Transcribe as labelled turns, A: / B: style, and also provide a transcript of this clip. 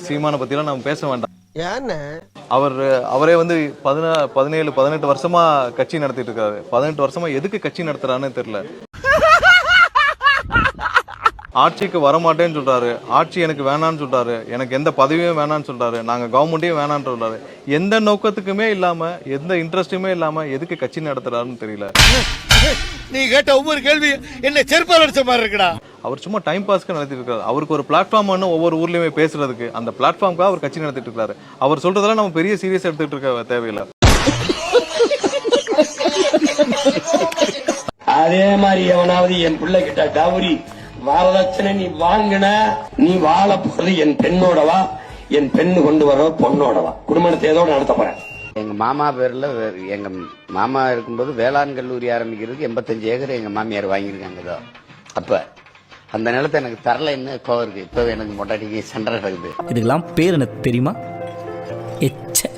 A: சீமான பத்திலாம் நம்ம பேச வேண்டாம்.
B: ஏன்னு
A: அவரே வந்து 17-18 வருஷமா கட்சி நடத்திட்டு இருக்காரு. 18 வருஷமா எதுக்கு கட்சி நடத்துறான்னு தெரியல. ஆட்சிக்கு வரமாட்டேன்னு சொல்றாரு, ஆட்சி எனக்கு வேணான்னு சொல்றாரு, எனக்கு எந்த பதவியும் வேணான்னு சொல்றாரு, நாங்க கவர்மெண்ட்டையும் வேணான்னு சொல்றாரு. எந்த நோக்கத்துக்குமே இல்லாம, எந்த இன்ட்ரெஸ்ட்டுமே இல்லாம எதுக்கு கட்சி நடத்துறாருன்னு தெரியல.
B: நீ கேட்ட ஒவ்வொரு கேள்வி என்ன செருப்பால் அடிச்ச மாதிரி இருக்குடா.
A: அவர் சும்மா டைம் பாஸ்க்கு நடத்திட்டு இருக்காரு. அவருக்கு ஒரு பிளாட்ஃபார்ம் ஒவ்வொரு ஊர்லயுமே பேசுறதுக்கு, அந்த பிளாட்ஃபார்முக்காக அவர் கட்சி நடத்திட்டு இருக்காரு. அவர் சொல்றதெல்லாம் நம்ம பெரிய சீரியஸ் எடுத்துட்டு இருக்க தேவையில்லை.
C: அதே மாதிரி எவனாவது என் பிள்ளை கிட்ட டவுரி வரதட்சணை நீ வாங்கின, நீ வாழ போறது என் பெண்ணோடவா, என் பெண்ணு கொண்டு வர பொண்ணோடவா, குடும்பத்தை ஏதோட நடத்த போறேன்.
D: எங்க மாமா பேர்ல எங்க மாமா இருக்கும்போது வேளாண் கல்லூரி ஆரம்பிக்கிறதுக்கு 85 ஏக்கர் எங்க மாமியார் வாங்கியிருக்காங்க. அப்ப அந்த நிலத்தை எனக்கு தரலைன்னு கோவம் இருக்கு. இப்ப எனக்கு மொட்டாட்டிக்கு சண்டை நடக்குது.
E: இதுக்கெல்லாம் பேர் எனக்கு தெரியுமா? எச்ச